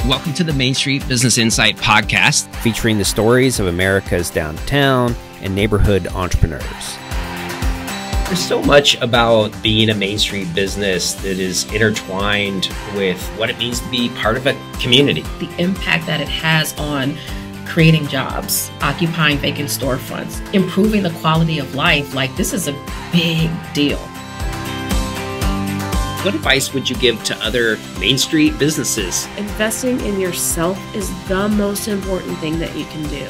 Welcome to the Main Street Business Insight podcast, featuring the stories of America's downtown and neighborhood entrepreneurs. There's so much about being a Main Street business that is intertwined with what it means to be part of a community. The impact that it has on creating jobs, occupying vacant storefronts, improving the quality of life, this is a big deal. What advice would you give to other Main Street businesses? Investing in yourself is the most important thing that you can do.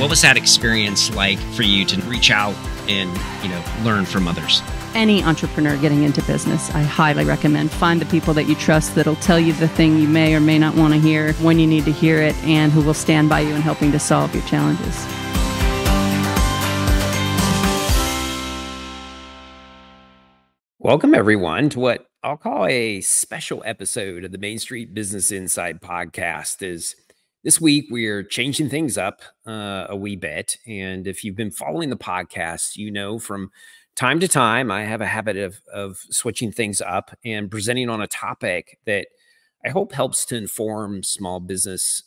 What was that experience like for you to reach out and, learn from others? Any entrepreneur getting into business, I highly recommend find the people that you trust that'll tell you the thing you may or may not want to hear when you need to hear it, and who will stand by you in helping to solve your challenges. Welcome, everyone, to what I'll call a special episode of the Main Street Business Insight podcast. This week, we're changing things up a wee bit. And if you've been following the podcast, you know from time to time, I have a habit of switching things up and presenting on a topic that I hope helps to inform small business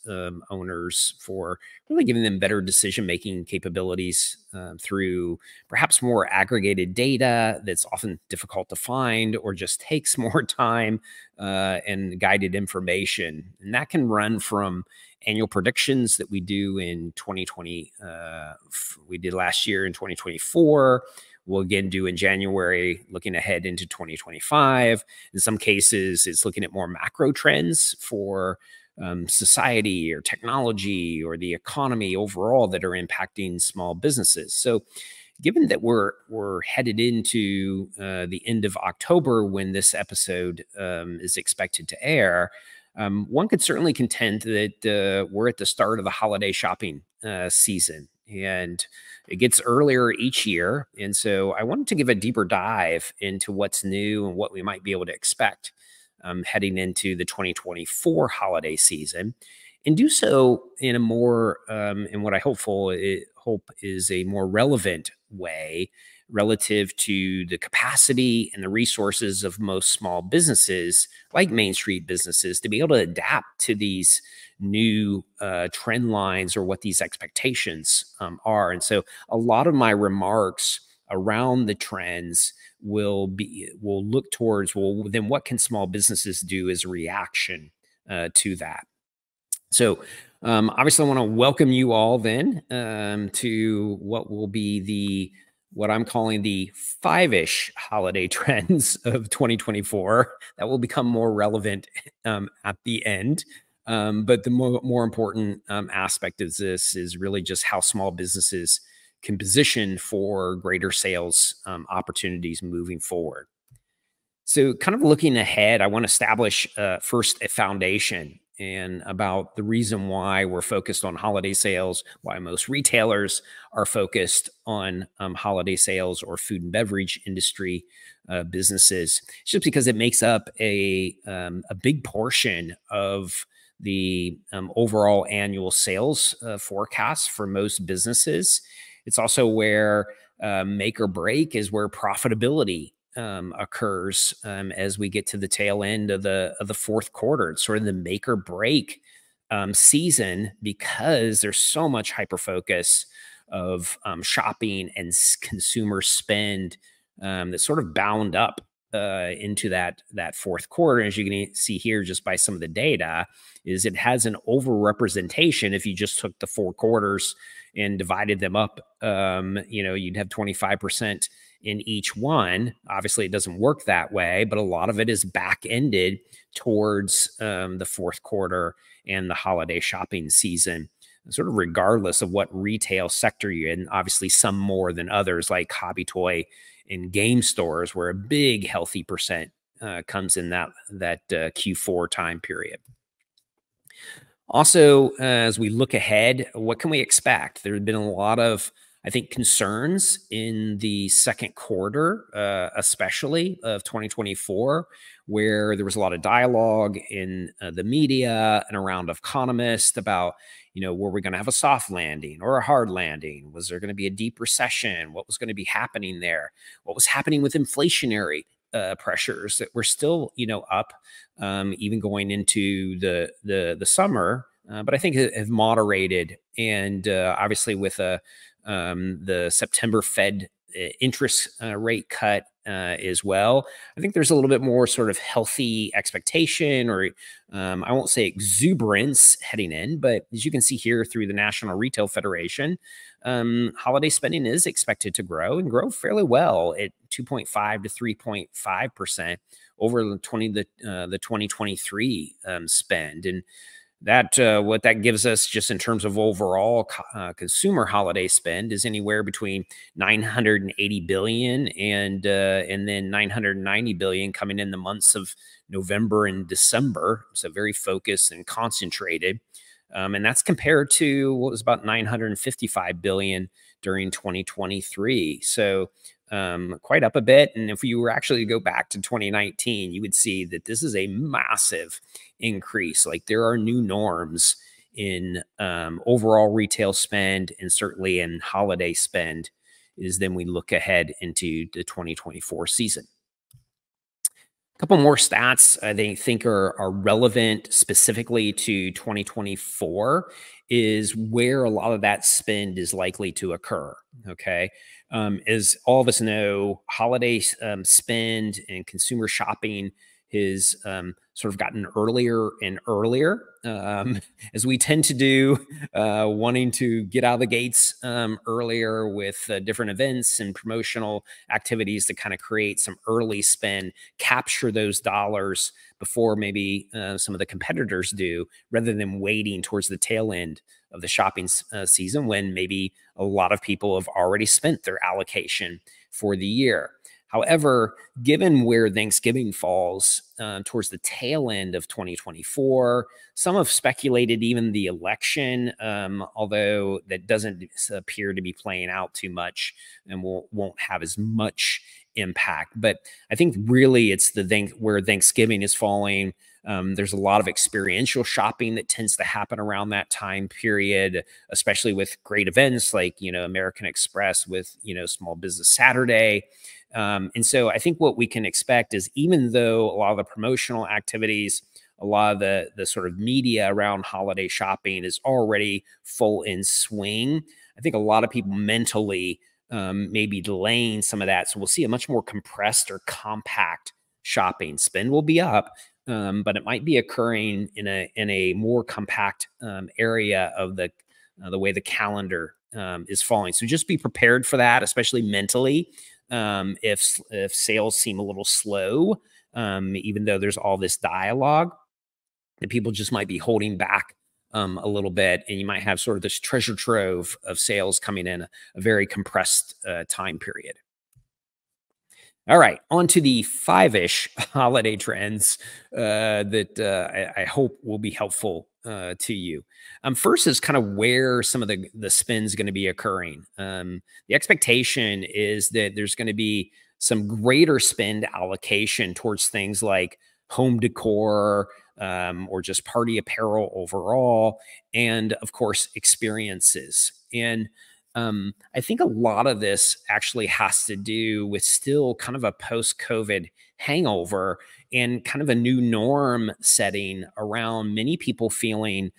owners for really giving them better decision-making capabilities through perhaps more aggregated data that's often difficult to find or just takes more time and guided information. And that can run from annual predictions that we do in 2020, we did last year in 2024. We'll again do in January, looking ahead into 2025. In some cases, it's looking at more macro trends for society or technology or the economy overall that are impacting small businesses. So given that we're headed into the end of October when this episode is expected to air, one could certainly contend that we're at the start of the holiday shopping season. And it gets earlier each year. And so I wanted to give a deeper dive into what's new and what we might be able to expect heading into the 2024 holiday season, and do so in a more, in what I hope is a more relevant way relative to the capacity and the resources of most small businesses like Main Street businesses to be able to adapt to these new trend lines or what these expectations are. And so a lot of my remarks around the trends will look towards, then what can small businesses do as a reaction to that? So obviously I want to welcome you all then to what will be what I'm calling the 5-ish holiday trends of 2024 that will become more relevant at the end. But the more important aspect of this is really just how small businesses can position for greater sales opportunities moving forward. So kind of looking ahead, I want to establish first a foundation and about the reason why we're focused on holiday sales, why most retailers are focused on holiday sales or food and beverage industry businesses. It's just because it makes up a big portion of the overall annual sales forecast for most businesses. It's also where make or break is where profitability occurs as we get to the tail end of the fourth quarter. It's sort of the make or break season because there's so much hyper focus of shopping and consumer spend that's sort of bound up into that fourth quarter. As you can see here, just by some of the data, is it has an overrepresentation. If you just took the 4 quarters and divided them up, you'd have 25% in each one. Obviously, it doesn't work that way, but a lot of it is back-ended towards the fourth quarter and the holiday shopping season, sort of regardless of what retail sector you're in. Obviously, some more than others, like hobby toy and game stores, where a big, healthy percent comes in that Q4 time period. Also, as we look ahead, what can we expect? There have been a lot of, I think, concerns in the second quarter, especially of 2024, where there was a lot of dialogue in the media and around economists about, were we going to have a soft landing or a hard landing? Was there going to be a deep recession? What was going to be happening there? What was happening with inflationary pressures that we're still, up, even going into the summer, but I think have moderated. And obviously with the September Fed interest rate cut as well, I think there's a little bit more sort of healthy expectation, or I won't say exuberance heading in, but as you can see here through the National Retail Federation, holiday spending is expected to grow and grow fairly well at 2.5 to 3.5% over the 2023 spend. And that what that gives us just in terms of overall consumer holiday spend is anywhere between 980 billion and then 990 billion coming in the months of November and December. So very focused and concentrated. And that's compared to what was about 955 billion during 2023. So quite up a bit. And if you were actually to go back to 2019, you would see that this is a massive increase. Like there are new norms in overall retail spend and certainly in holiday spend is then we look ahead into the 2024 season. A couple more stats I think are relevant specifically to 2024 is where a lot of that spend is likely to occur. Okay. As all of us know, holiday spend and consumer shopping has sort of gotten earlier and earlier, as we tend to do, wanting to get out of the gates earlier with different events and promotional activities to kind of create some early spend, capture those dollars before maybe some of the competitors do, rather than waiting towards the tail end of the shopping season when maybe a lot of people have already spent their allocation for the year. However, given where Thanksgiving falls towards the tail end of 2024, some have speculated even the election, although that doesn't appear to be playing out too much and won't have as much impact. But I think really it's where Thanksgiving is falling. There's a lot of experiential shopping that tends to happen around that time period, especially with great events like, American Express with, Small Business Saturday. And so I think what we can expect is, even though a lot of the promotional activities, a lot of the sort of media around holiday shopping is already full in swing, I think a lot of people mentally may be delaying some of that. So we'll see a much more compressed or compact shopping. Spend will be up, but it might be occurring in a more compact area of the way the calendar is falling. So just be prepared for that, especially mentally. If sales seem a little slow, even though there's all this dialogue, that people just might be holding back a little bit, and you might have sort of this treasure trove of sales coming in a very compressed time period. All right, on to the 5-ish holiday trends that I hope will be helpful to you. First is kind of where some of the spend's going to be occurring. The expectation is that there's going to be some greater spend allocation towards things like home decor, or just party apparel overall, and of course, experiences. And I think a lot of this actually has to do with still kind of a post-COVID hangover and kind of a new norm setting around many people feeling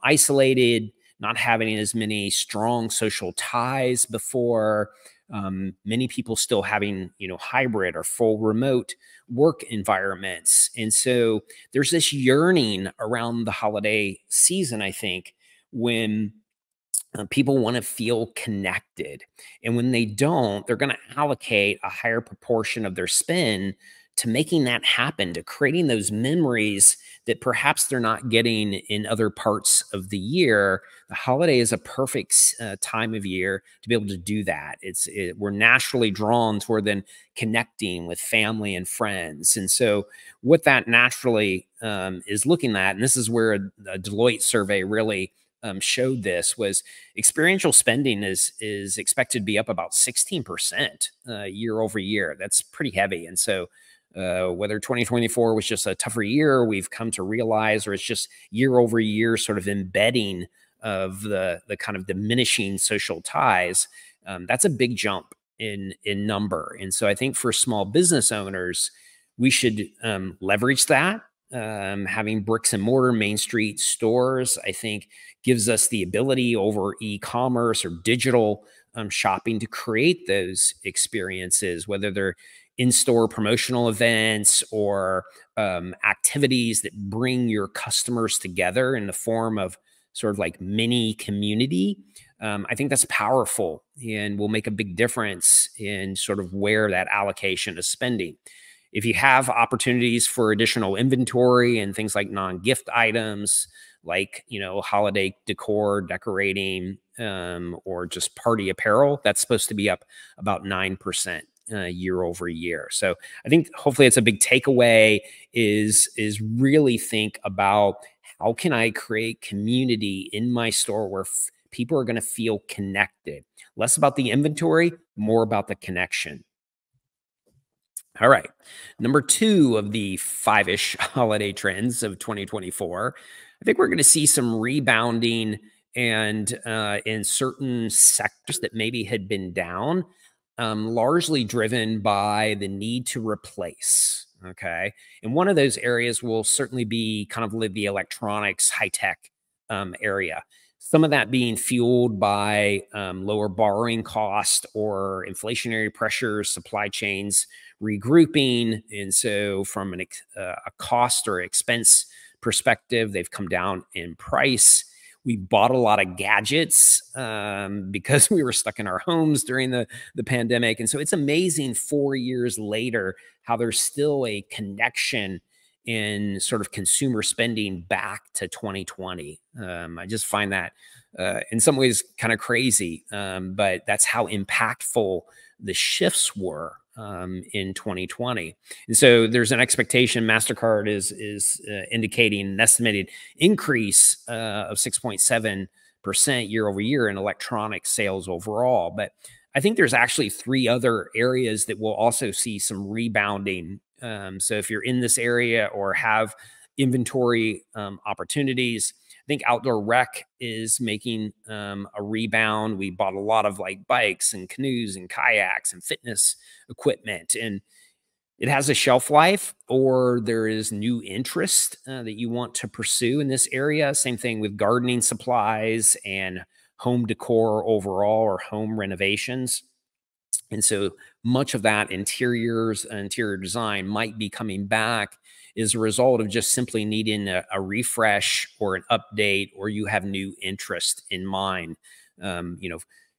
isolated, not having as many strong social ties before, many people still having, hybrid or full remote work environments. And so there's this yearning around the holiday season, I think, when people want to feel connected. And when they don't, they're going to allocate a higher proportion of their spend to making that happen, to creating those memories that perhaps they're not getting in other parts of the year. The holiday is a perfect time of year to be able to do that. We're naturally drawn toward then connecting with family and friends. And so what that naturally is looking at, and this is where a Deloitte survey really showed this, was experiential spending is expected to be up about 16% year over year. That's pretty heavy. And so whether 2024 was just a tougher year, we've come to realize, or it's just year over year sort of embedding of the kind of diminishing social ties, that's a big jump. in number. And so I think for small business owners, we should leverage that. Having bricks and mortar Main Street stores, I think, gives us the ability over e-commerce or digital shopping to create those experiences, whether they're in-store promotional events or activities that bring your customers together in the form of sort of like mini community. I think that's powerful and will make a big difference in sort of where that allocation is spending. If you have opportunities for additional inventory and things like non-gift items, like, holiday decor, decorating, or just party apparel, that's supposed to be up about 9% year over year. So I think hopefully it's a big takeaway is really think about how can I create community in my store where people are going to feel connected, less about the inventory, more about the connection. All right. Number 2 of the 5-ish holiday trends of 2024, I think we're going to see some rebounding and in certain sectors that maybe had been down, largely driven by the need to replace. Okay. And one of those areas will certainly be kind of the electronics, high tech area. Some of that being fueled by lower borrowing cost or inflationary pressures, supply chains regrouping. And so from a cost or expense perspective, they've come down in price. We bought a lot of gadgets because we were stuck in our homes during the pandemic. And so it's amazing 4 years later how there's still a connection in sort of consumer spending back to 2020. I just find that in some ways kind of crazy, but that's how impactful the shifts were in 2020. And so there's an expectation, MasterCard is indicating an estimated increase of 6.7% year over year in electronic sales overall. But I think there's actually 3 other areas that will also see some rebounding. So if you're in this area or have inventory opportunities, I think outdoor rec is making a rebound. We bought a lot of like bikes and canoes and kayaks and fitness equipment, and it has a shelf life, or there is new interest that you want to pursue in this area. Same thing with gardening supplies and home decor overall, or home renovations. And so much of that interior design might be coming back as a result of just simply needing a refresh or an update, or you have new interest in mind.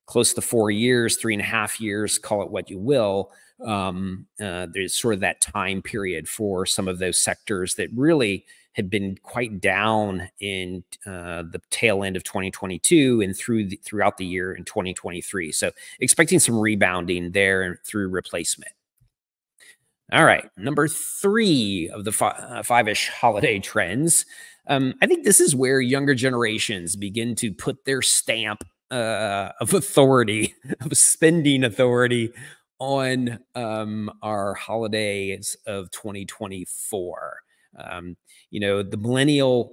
Close to 4 years, 3.5 years, call it what you will. There's sort of that time period for some of those sectors that really had been quite down in the tail end of 2022 and throughout the year in 2023. So expecting some rebounding there through replacement. All right, number 3 of the 5-ish holiday trends. I think this is where younger generations begin to put their stamp of authority, of spending authority on our holidays of 2024. The millennial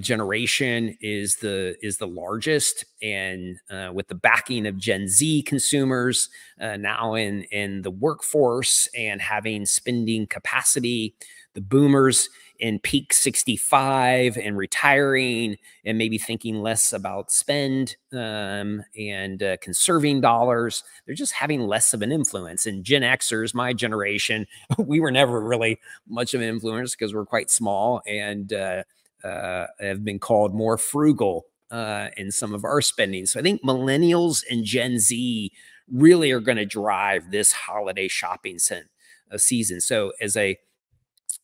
generation is the largest, and with the backing of Gen Z consumers now in the workforce and having spending capacity, the boomers in peak 65 and retiring and maybe thinking less about spend and conserving dollars. They're just having less of an influence. And Gen Xers, my generation, we were never really much of an influence because we're quite small and have been called more frugal in some of our spending. So I think millennials and Gen Z really are going to drive this holiday shopping season. So as a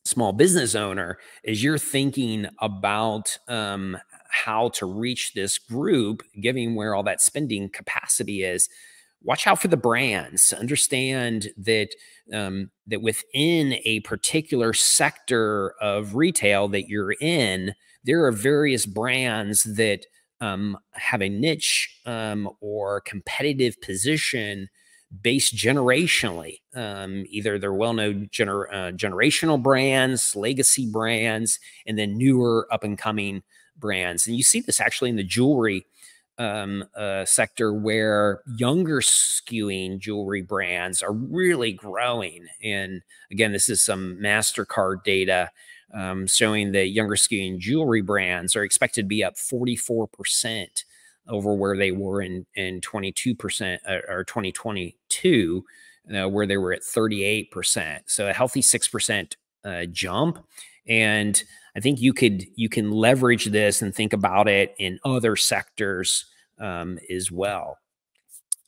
small business owner, as you're thinking about how to reach this group, given where all that spending capacity is, watch out for the brands. Understand that that within a particular sector of retail that you're in, there are various brands that have a niche or competitive position based generationally. Either they're well-known generational brands, legacy brands, and then newer up-and-coming brands. And you see this actually in the jewelry a sector where younger skewing jewelry brands are really growing. And again, this is some MasterCard data showing that younger skewing jewelry brands are expected to be up 44% over where they were in 22% or 2022, where they were at 38%. So a healthy 6% jump. And I think you can leverage this and think about it in other sectors as well.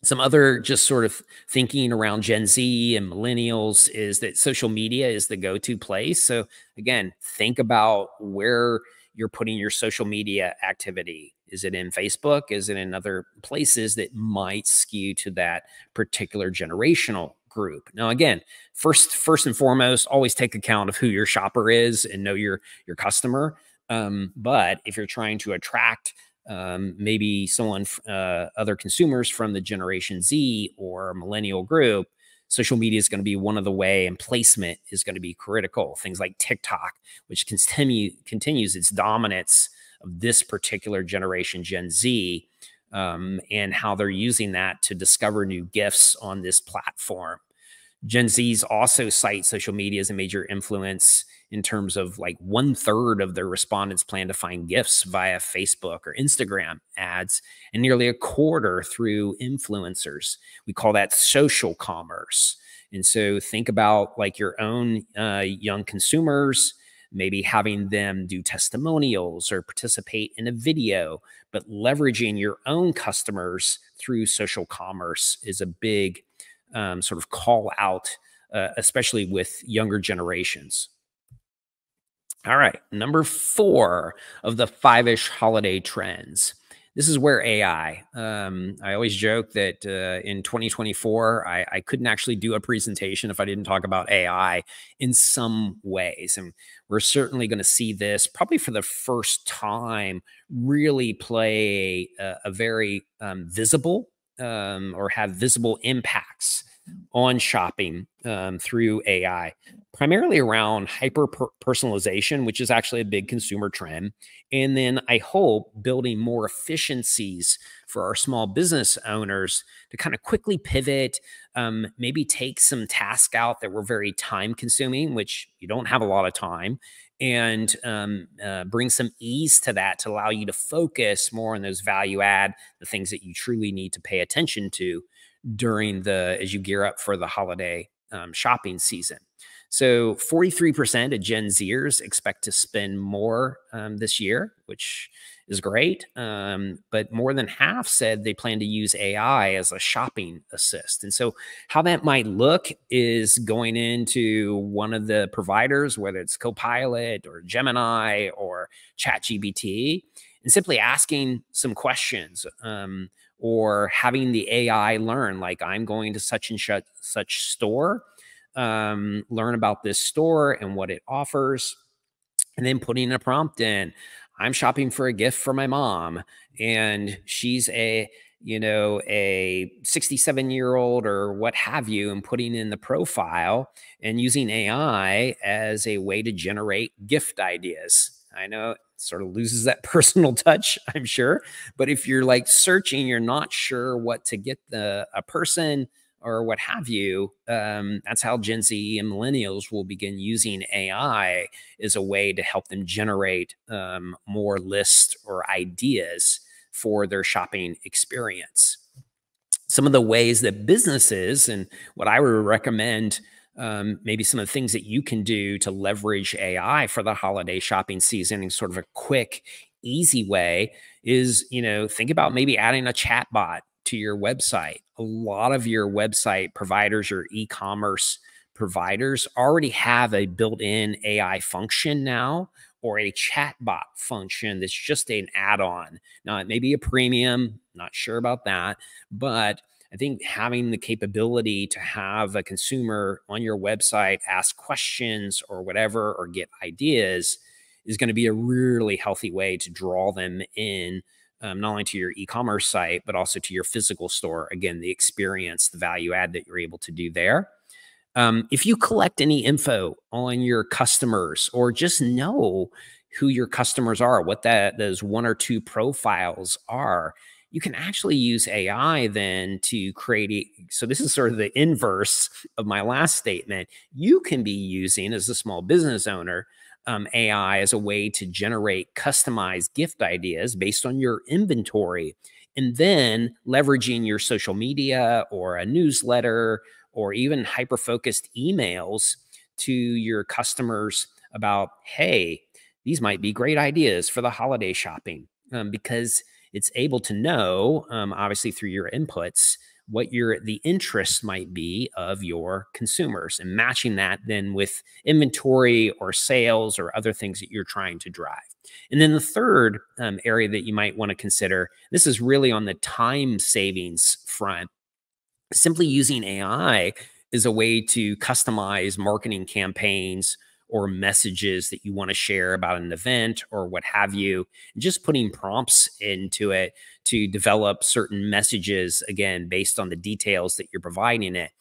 Some other just sort of thinking around Gen Z and millennials is that social media is the go-to place. So again, think about where you're putting your social media activity. Is it in Facebook? Is it in other places that might skew to that particular generational group? Now, again, first and foremost, always take account of who your shopper is and know your customer. But if you're trying to attract maybe someone, other consumers from the Generation Z or millennial group, social media is going to be one of the way, and placement is going to be critical. Things like TikTok, which continues its dominance of this particular generation, Gen Z, and how they're using that to discover new gifts on this platform. Gen Zs also cite social media as a major influence in terms of like 1/3 of their respondents plan to find gifts via Facebook or Instagram ads, and nearly 1/4 through influencers. We call that social commerce. And so think about like your own young consumers, maybe having them do testimonials or participate in a video, but leveraging your own customers through social commerce is a big sort of call out, especially with younger generations. All right, number 4 of the 5-ish holiday trends. This is where AI. I always joke that in 2024, I couldn't actually do a presentation if I didn't talk about AI in some ways. And we're certainly going to see this probably for the first time really play a very visible or have visible impacts on shopping through AI, primarily around hyper personalization, which is actually a big consumer trend. And then I hope building more efficiencies for our small business owners to kind of quickly pivot, maybe take some tasks out that were very time consuming, which you don't have a lot of time, and bring some ease to that to allow you to focus more on those value add, the things that you truly need to pay attention to during as you gear up for the holiday shopping season. So 43% of Gen Zers expect to spend more this year, which is great. But more than half said they plan to use AI as a shopping assist. And so how that might look is going into one of the providers, whether it's Copilot or Gemini or ChatGPT, and simply asking some questions, or having the AI learn, like I'm going to such and such store, learn about this store and what it offers, and then putting a prompt in. I'm shopping for a gift for my mom, and she's a 67-year-old or what have you, and putting in the profile and using AI as a way to generate gift ideas. I know it sort of loses that personal touch, I'm sure, but if you're like searching, you're not sure what to get a person or what have you, that's how Gen Z and millennials will begin using AI as a way to help them generate more lists or ideas for their shopping experience. Some of the ways that businesses, and what I would recommend, maybe some of the things that you can do to leverage AI for the holiday shopping season in sort of a quick, easy way is, think about maybe adding a chat bot to your website. A lot of your website providers or e-commerce providers already have a built-in AI function now, or a chatbot function that's just an add-on. Now, it may be a premium, not sure about that, but I think having the capability to have a consumer on your website ask questions or whatever, or get ideas, is going to be a really healthy way to draw them in, not only to your e-commerce site, but also to your physical store. Again, the experience, the value add that you're able to do there. If you collect any info on your customers, or just know who your customers are, what those 1 or 2 profiles are, you can actually use AI then to create. So this is sort of the inverse of my last statement. You can be using, as a small business owner, AI as a way to generate customized gift ideas based on your inventory, and then leveraging your social media or a newsletter or even hyper-focused emails to your customers about, hey, these might be great ideas for the holiday shopping, because it's able to know, obviously through your inputs, what the interest might be of your consumers, and matching that then with inventory or sales or other things that you're trying to drive. And then the third area that you might want to consider, this is really on the time savings front. Simply using AI is a way to customize marketing campaigns or messages that you want to share about an event or what have you, and just putting prompts into it to develop certain messages, again, based on the details that you're providing it.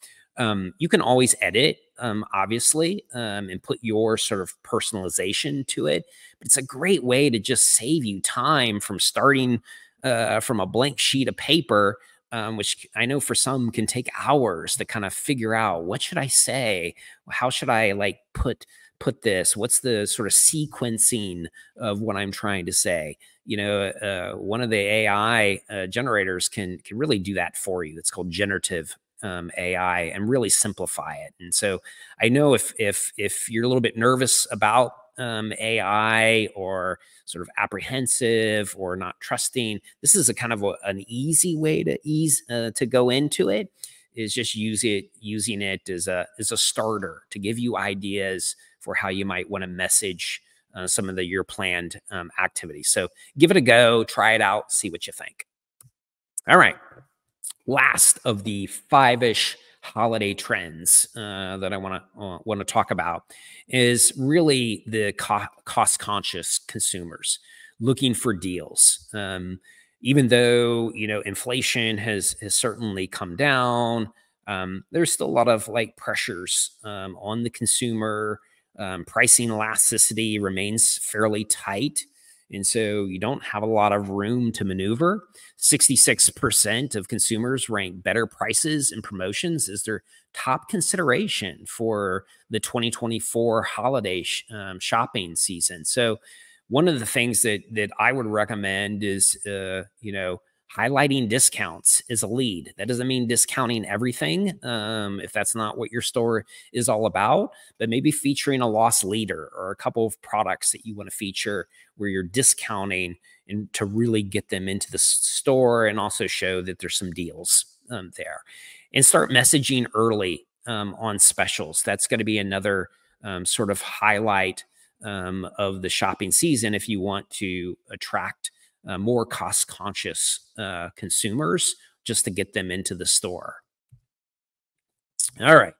You can always edit, obviously, and put your sort of personalization to it, but it's a great way to just save you time from starting from a blank sheet of paper, which I know for some can take hours to kind of figure out, what should I say? How should I like put this? What's the sort of sequencing of what I'm trying to say? One of the AI generators can really do that for you. It's called generative AI, and really simplify it. And so I know if you're a little bit nervous about AI, or sort of apprehensive or not trusting, this is a kind of an easy way to go into it, is just using it as a starter to give you ideas for how you might want to message some of your planned activities. So give it a go, try it out, see what you think. All right. Last of the 5-ish holiday trends that I want to talk about is really the cost-conscious consumers looking for deals. Even though inflation has certainly come down, there's still a lot of pressures on the consumer. Pricing elasticity remains fairly tight, and so you don't have a lot of room to maneuver. 66% of consumers rank better prices and promotions as their top consideration for the 2024 holiday shopping season. So one of the things that I would recommend is, highlighting discounts is a lead. That doesn't mean discounting everything, if that's not what your store is all about, but maybe featuring a loss leader or a couple of products that you want to feature where you're discounting, and to really get them into the store and also show that there's some deals there. And start messaging early on specials. That's going to be another sort of highlight of the shopping season if you want to attract more cost-conscious consumers, just to get them into the store. All right.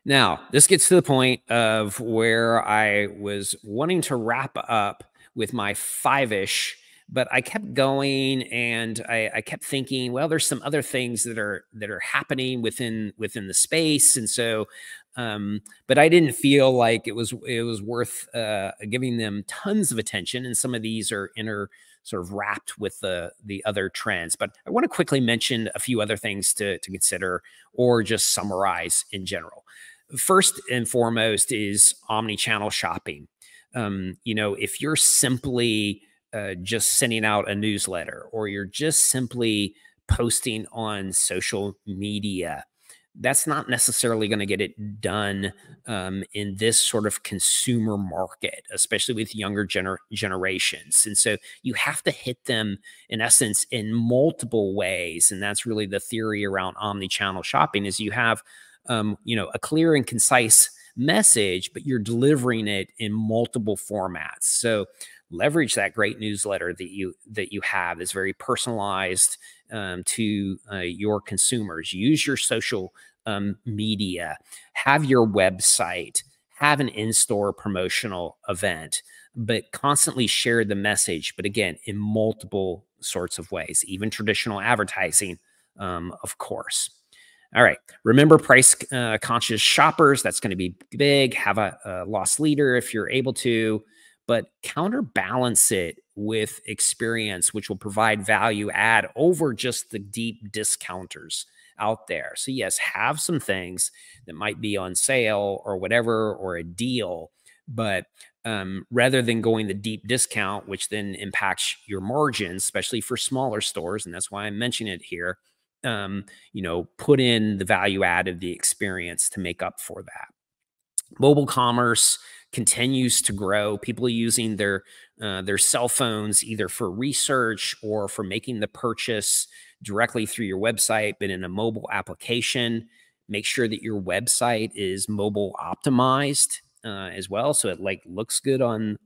Now, this gets to the point of where I was wanting to wrap up with my 5-ish, but I kept going, and I kept thinking, well, there's some other things that are happening within the space, and so, but I didn't feel like it was worth giving them tons of attention, and some of these are sort of wrapped with the other trends. But I want to quickly mention a few other things to consider, or just summarize in general. First and foremost is omni-channel shopping. If you're simply just sending out a newsletter, or you're just simply posting on social media, that's not necessarily going to get it done in this sort of consumer market, especially with younger generations. And so you have to hit them, in essence, in multiple ways. And that's really the theory around omni-channel shopping, is you have a clear and concise message, but you're delivering it in multiple formats. So leverage that great newsletter that you have that's very personalized to your consumers. Use your social media, have your website, have an in-store promotional event, but constantly share the message, but again, in multiple sorts of ways, even traditional advertising, of course. All right. Remember, price conscious shoppers, that's going to be big. Have a loss leader if you're able to, but counterbalance it with experience, which will provide value add over just the deep discounters out there. So yes, have some things that might be on sale or whatever, or a deal, but rather than going the deep discount, which then impacts your margins, especially for smaller stores, and that's why I'm mentioning it here, put in the value add of the experience to make up for that. Mobile commerce continues to grow. People using their cell phones either for research or for making the purchase directly through your website, but in a mobile application. Make sure that your website is mobile optimized as well, so it looks good on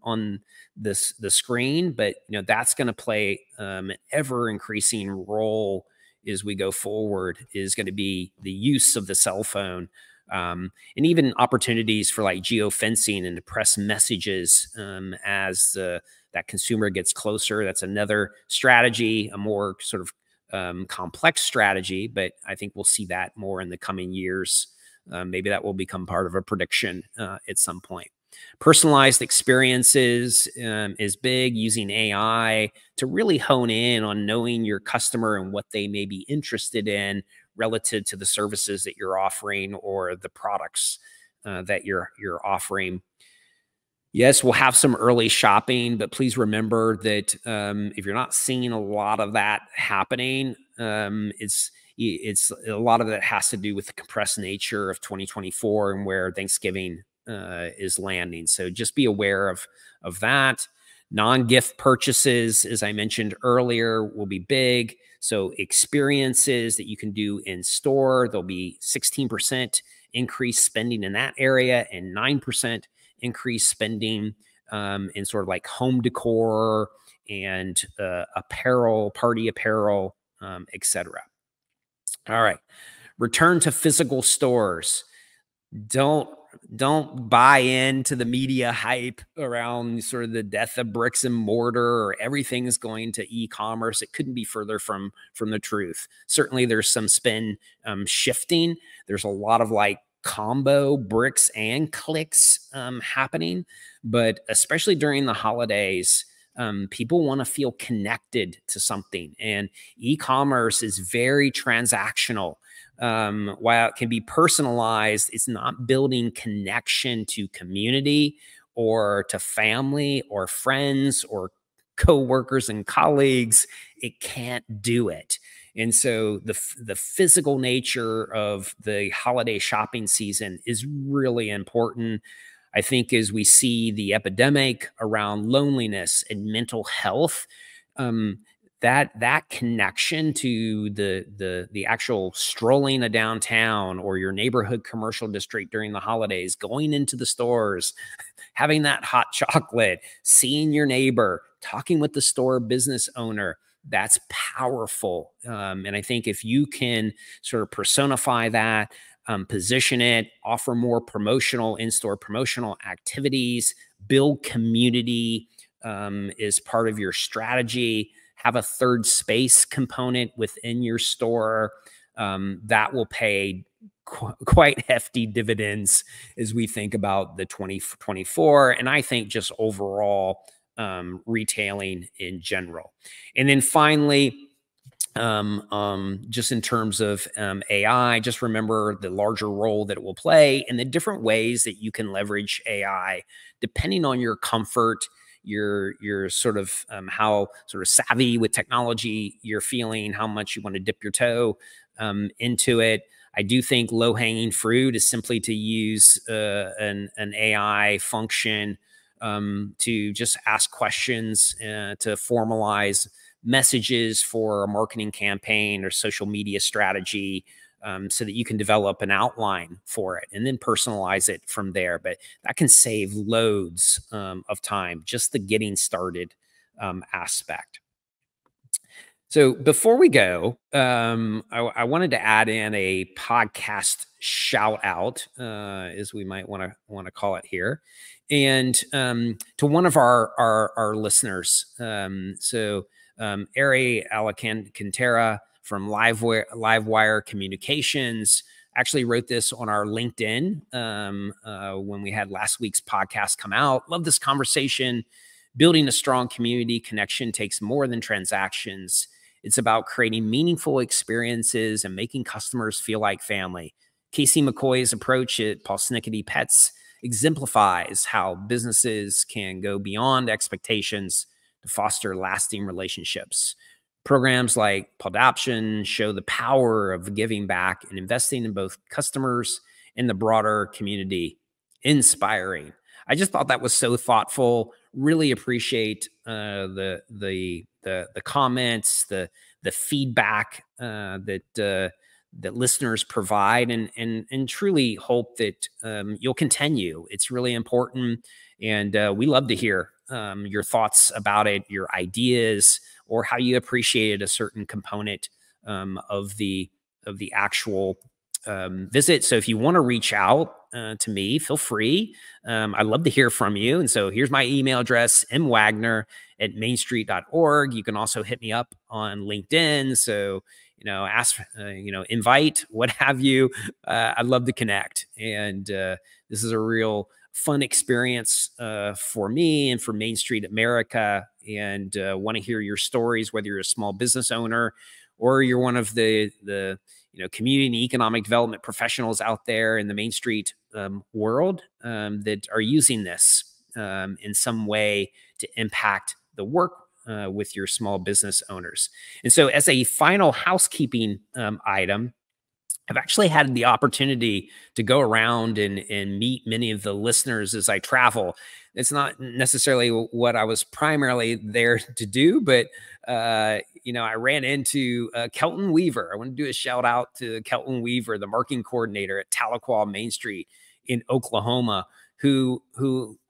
the screen. But that's going to play an ever increasing role as we go forward. Is going to be the use of the cell phone. And even opportunities for like geofencing and to press messages as that consumer gets closer. That's another strategy, a more sort of complex strategy, but I think we'll see that more in the coming years. Maybe that will become part of a prediction at some point. Personalized experiences is big, using AI to really hone in on knowing your customer and what they may be interested in relative to the services that you're offering or the products that you're offering. Yes, we'll have some early shopping, but please remember that if you're not seeing a lot of that happening, it's a lot of that has to do with the compressed nature of 2024 and where Thanksgiving is landing. So just be aware of that. Non-gift purchases, as I mentioned earlier, will be big. So experiences that you can do in store, there'll be 16% increased spending in that area and 9% increased spending in sort of like home decor and apparel, party apparel, etc. All right. Return to physical stores. Don't buy into the media hype around sort of the death of bricks and mortar, or everything is going to e-commerce. It couldn't be further from the truth. Certainly there's some spin shifting. There's a lot of like combo bricks and clicks happening, but especially during the holidays, people want to feel connected to something, and e-commerce is very transactional. While it can be personalized, it's not building connection to community or to family or friends or coworkers and colleagues. It can't do it. And so the physical nature of the holiday shopping season is really important. I think as we see the epidemic around loneliness and mental health, that connection to the actual strolling a downtown or your neighborhood commercial district during the holidays, going into the stores, having that hot chocolate, seeing your neighbor, talking with the store business owner, that's powerful. And I think if you can sort of personify that, position it, offer more in-store promotional activities, build community is part of your strategy, have a third space component within your store, that will pay quite hefty dividends as we think about the 2024. And I think just overall retailing in general. And then finally, just in terms of AI, just remember the larger role that it will play and the different ways that you can leverage AI depending on your comfort, your sort of how sort of savvy with technology you're feeling, how much you want to dip your toe into it. I do think low-hanging fruit is simply to use an AI function to just ask questions to formalize messages for a marketing campaign or social media strategy, so that you can develop an outline for it and then personalize it from there. But that can save loads of time, just the getting started aspect. So before we go, I wanted to add in a podcast shout out, as we might want to call it here, and to one of our listeners. Ari Alcantara from Livewire Communications Actually wrote this on our LinkedIn when we had last week's podcast come out. Love this conversation. Building a strong community connection takes more than transactions. It's about creating meaningful experiences and making customers feel like family. Casey McCoy's approach at Paul Snickety Pets exemplifies how businesses can go beyond expectations to foster lasting relationships. Programs like Pawdoption show the power of giving back and investing in both customers and the broader community. Inspiring. I just thought that was so thoughtful. Really appreciate the comments, the feedback that listeners provide, and truly hope that you'll continue. It's really important, and we love to hear your thoughts about it, your ideas, or how you appreciated a certain component of the actual visit. So if you want to reach out to me, feel free. I'd love to hear from you. And so here's my email address, mwagner@mainstreet.org. You can also hit me up on LinkedIn. So, ask, invite, what have you. I'd love to connect. And this is a real fun experience for me and for Main Street America. And want to hear your stories, whether you're a small business owner or you're one of the community and economic development professionals out there in the Main Street world that are using this in some way to impact the work with your small business owners. And so as a final housekeeping item, I've actually had the opportunity to go around and meet many of the listeners as I travel. It's not necessarily what I was primarily there to do, but I ran into Kelton Weaver. I want to do a shout out to Kelton Weaver, the marketing coordinator at Tahlequah Main Street in Oklahoma, who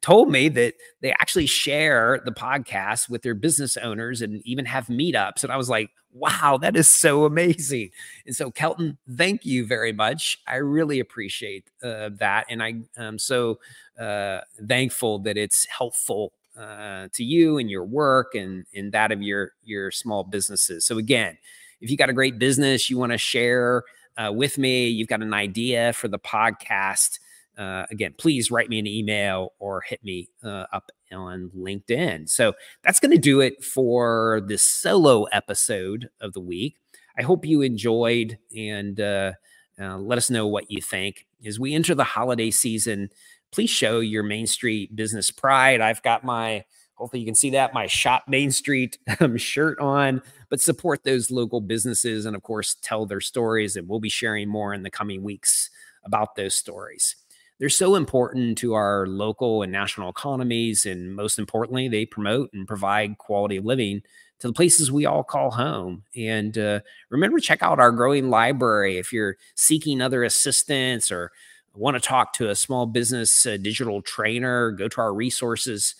told me that they actually share the podcast with their business owners and even have meetups. And I was like, wow, that is so amazing. And so Kelton, thank you very much. I really appreciate that. And I'm so thankful that it's helpful to you and your work and that of your small businesses. So again, if you got a great business you want to share with me, you've got an idea for the podcast, again, please write me an email or hit me up on LinkedIn. So that's going to do it for this solo episode of the week. I hope you enjoyed, and let us know what you think. As we enter the holiday season, please show your Main Street business pride. I've got hopefully you can see that, my Shop Main Street shirt on, but support those local businesses and, of course, tell their stories. And we'll be sharing more in the coming weeks about those stories. They're so important to our local and national economies, and most importantly, they promote and provide quality of living to the places we all call home. And remember, check out our growing library. If you're seeking other assistance or want to talk to a small business digital trainer, go to our resources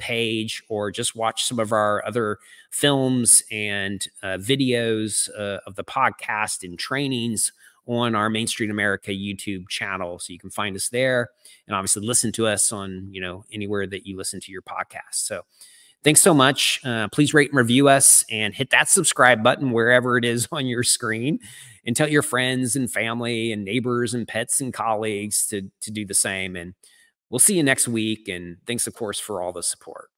page, or just watch some of our other films and videos of the podcast and trainings on our Main Street America YouTube channel. So you can find us there, and obviously listen to us on, anywhere that you listen to your podcast. So thanks so much. Please rate and review us and hit that subscribe button wherever it is on your screen, and tell your friends and family and neighbors and pets and colleagues to do the same. And we'll see you next week. And thanks, of course, for all the support.